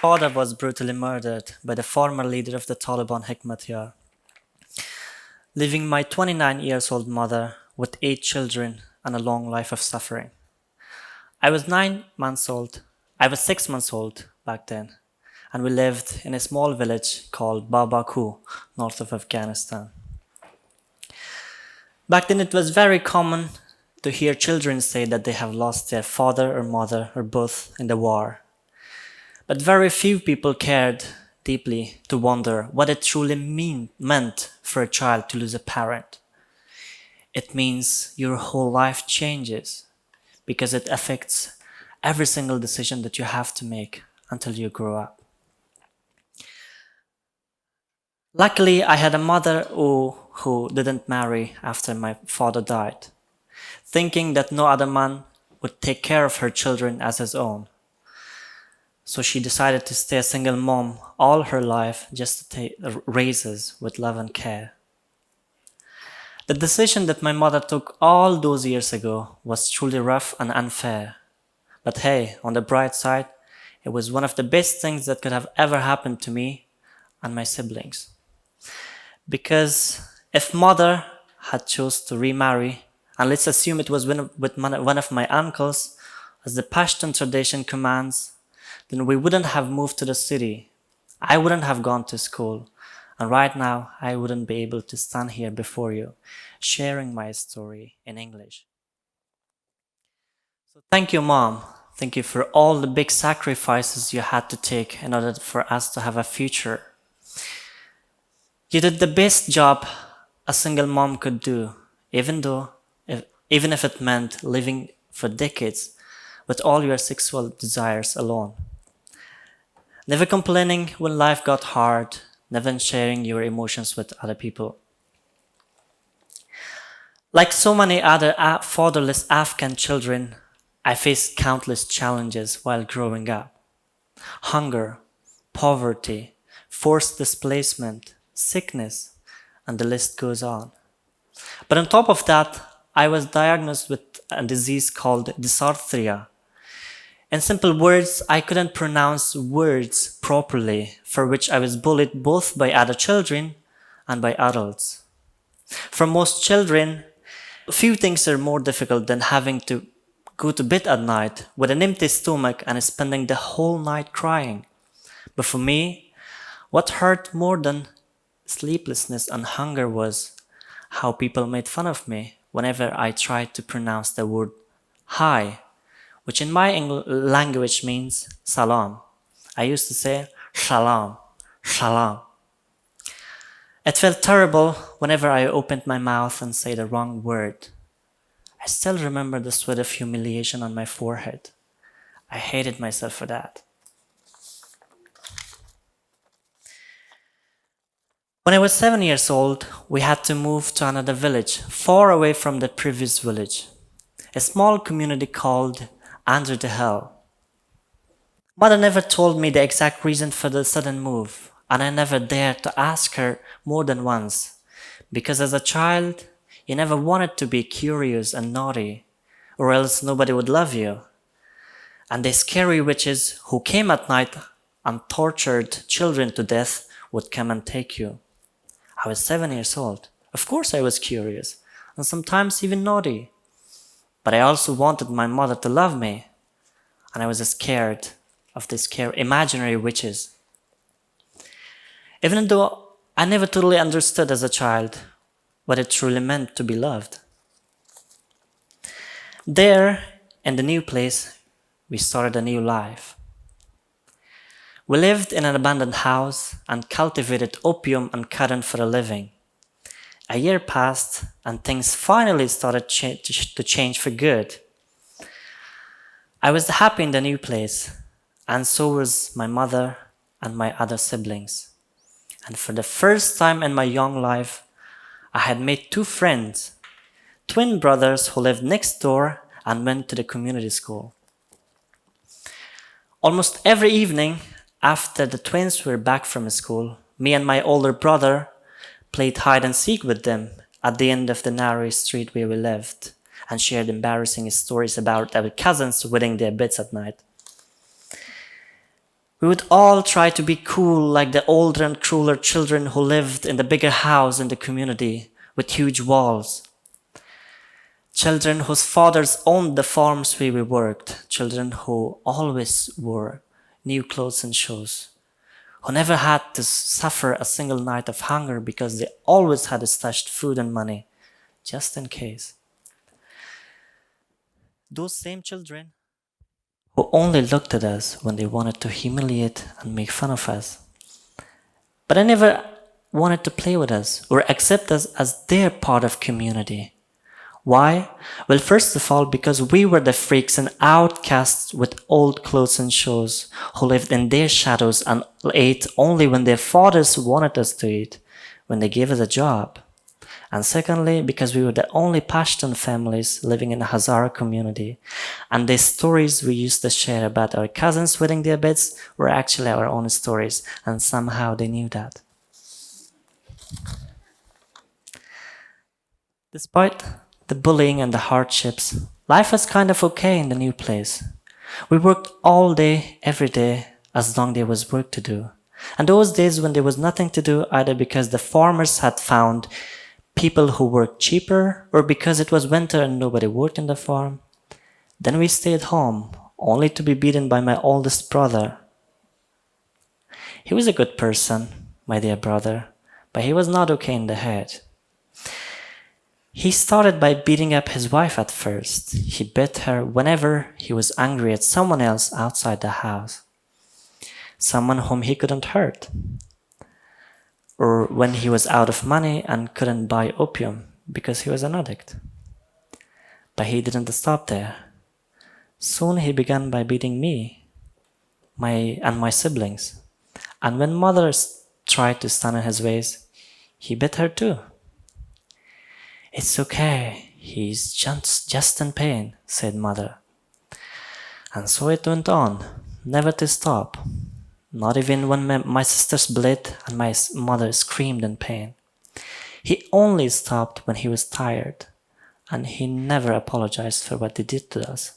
father was brutally murdered by the former leader of the Taliban, Hekmatyar, leaving my 29 years old mother with 8 children and a long life of suffering. I was 9 months old. I was 6 months old back then, and we lived in a small village called Babaku, north of Afghanistan. Back then, it was very common to hear children say that they have lost their father or mother or both in the war. But very few people cared deeply to wonder what it truly meant for a child to lose a parent. It means your whole life changes because it affects every single decision that you have to make until you grow up. Luckily, I had a mother who didn't marry after my father died, thinking that no other man would take care of her children as his own. So she decided to stay a single mom all her life just to raise us with love and care. The decision that my mother took all those years ago was truly rough and unfair. But hey, on the bright side, it was one of the best things that could have ever happened to me and my siblings. Because if mother had chose to remarry, and let's assume it was with one of my uncles, as the Pashtun tradition commands, then we wouldn't have moved to the city. I wouldn't have gone to school. And right now, I wouldn't be able to stand here before you, sharing my story in English. So thank you, Mom. Thank you for all the big sacrifices you had to take in order for us to have a future. You did the best job a single mom could do, even if it meant living for decades with all your sexual desires alone. Never complaining when life got hard, never sharing your emotions with other people. Like so many other fatherless Afghan children, I faced countless challenges while growing up. Hunger, poverty, forced displacement, sickness, and the list goes on. But on top of that, I was diagnosed with a disease called dysarthria. In simple words, I couldn't pronounce words properly, for which I was bullied both by other children and by adults. For most children, few things are more difficult than having to go to bed at night with an empty stomach and spending the whole night crying. But for me, what hurt more than sleeplessness and hunger was how people made fun of me whenever I tried to pronounce the word hi, which in my language means salam. I used to say shalom, shalom. It felt terrible whenever I opened my mouth and say the wrong word. I still remember the sweat of humiliation on my forehead. I hated myself for that. When I was 7 years old, we had to move to another village, far away from the previous village. A small community called Under the Hill. Mother never told me the exact reason for the sudden move, and I never dared to ask her more than once, because as a child, you never wanted to be curious and naughty, or else nobody would love you. And the scary witches who came at night and tortured children to death would come and take you. I was 7 years old. Of course I was curious, and sometimes even naughty. But I also wanted my mother to love me, and I was scared of these imaginary witches. Even though I never totally understood as a child what it truly meant to be loved. There, in the new place, we started a new life. We lived in an abandoned house and cultivated opium and cotton for a living. A year passed and things finally started to change for good. I was happy in the new place, and so was my mother and my other siblings. And for the first time in my young life, I had made 2 friends, twin brothers who lived next door and went to the community school. Almost every evening, after the twins were back from school, me and my older brother played hide and seek with them at the end of the narrow street where we lived, and shared embarrassing stories about our cousins wetting their beds at night. We would all try to be cool like the older and crueler children who lived in the bigger house in the community with huge walls. Children whose fathers owned the farms where we worked. Children who always wore new clothes and shoes. Who never had to suffer a single night of hunger because they always had stashed food and money, just in case. Those same children who only looked at us when they wanted to humiliate and make fun of us. But they never wanted to play with us or accept us as their part of community. Why? Well, first of all, because we were the freaks and outcasts with old clothes and shoes who lived in their shadows and ate only when their fathers wanted us to eat, when they gave us a job. And secondly, because we were the only Pashtun families living in a Hazara community. And the stories we used to share about our cousins wetting their beds were actually our own stories, and somehow they knew that. Despite the bullying and the hardships, life was kind of okay in the new place. We worked all day, every day, as long as there was work to do. And those days when there was nothing to do, either because the farmers had found people who worked cheaper, or because it was winter and nobody worked in the farm, then we stayed home, only to be beaten by my oldest brother. He was a good person, my dear brother, but he was not okay in the head. He started by beating up his wife at first. He beat her whenever he was angry at someone else outside the house. Someone whom he couldn't hurt. Or when he was out of money and couldn't buy opium because he was an addict. But he didn't stop there. Soon he began by beating me and my siblings. And when mother tried to stand in his ways, he beat her too. "It's okay, he's just in pain," said mother. And so it went on, never to stop. Not even when my sisters bled and my mother screamed in pain. He only stopped when he was tired, and he never apologized for what they did to us.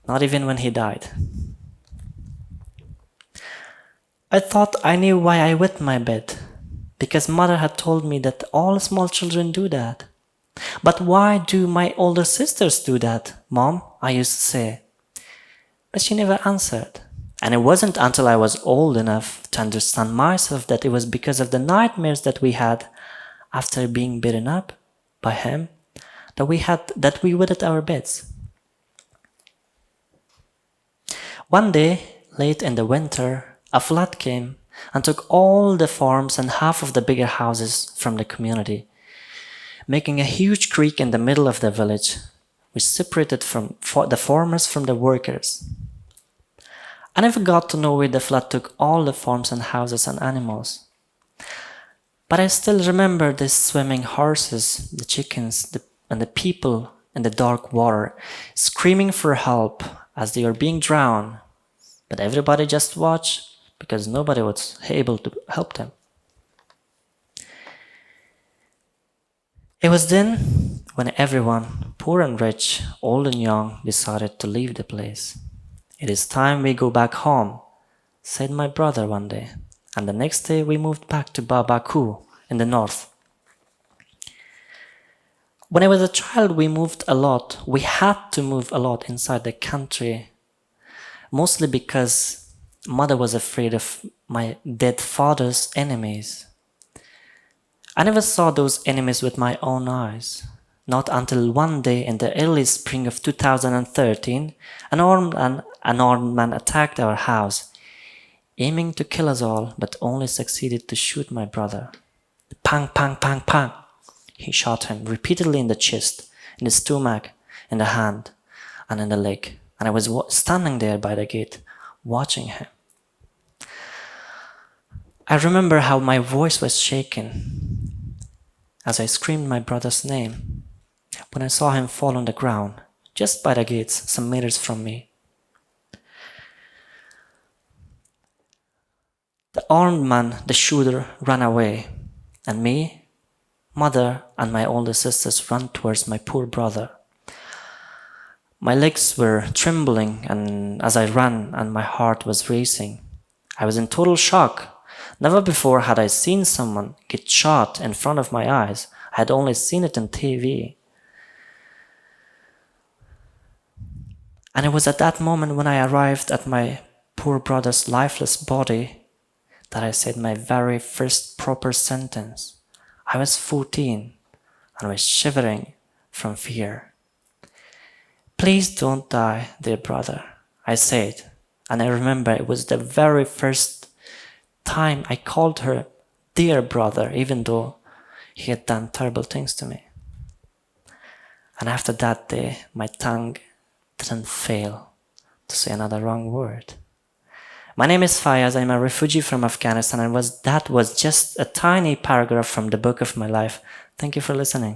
Not even when he died. I thought I knew why I wet my bed, because mother had told me that all small children do that. "But why do my older sisters do that, Mom?" I used to say. But she never answered. And it wasn't until I was old enough to understand myself that it was because of the nightmares that we had after being beaten up by him that we wetted our beds. One day, late in the winter, a flood came and took all the farms and half of the bigger houses from the community, making a huge creek in the middle of the village, which separated the farmers from the workers. I never got to know where the flood took all the farms and houses and animals. But I still remember the swimming horses, the chickens, and the people in the dark water, screaming for help as they were being drowned. But everybody just watched because nobody was able to help them. It was then when everyone, poor and rich, old and young, decided to leave the place. "It is time we go back home," said my brother one day, and the next day we moved back to Babaku in the north. When I was a child, we moved a lot. We had to move a lot inside the country, mostly because mother was afraid of my dead father's enemies. I never saw those enemies with my own eyes. Not until one day in the early spring of 2013, an armed man attacked our house, aiming to kill us all, but only succeeded to shoot my brother. Pang, pang, pang, pang. He shot him repeatedly in the chest, in the stomach, in the hand, and in the leg. And I was standing there by the gate, watching him. I remember how my voice was shaken as I screamed my brother's name when I saw him fall on the ground, just by the gates, some meters from me. The armed man, the shooter, ran away, and me, mother, and my older sisters ran towards my poor brother. My legs were trembling and as I ran and my heart was racing. I was in total shock. Never before had I seen someone get shot in front of my eyes. I had only seen it on TV. And it was at that moment when I arrived at my poor brother's lifeless body that I said my very first proper sentence. I was 14 and was shivering from fear. "Please don't die, dear brother," I said. And I remember it was the very first time I called her dear brother, even though he had done terrible things to me. And after that day, my tongue didn't fail to say another wrong word. My name is Faiaz. I'm a refugee from Afghanistan, and that was just a tiny paragraph from the book of my life. Thank you for listening.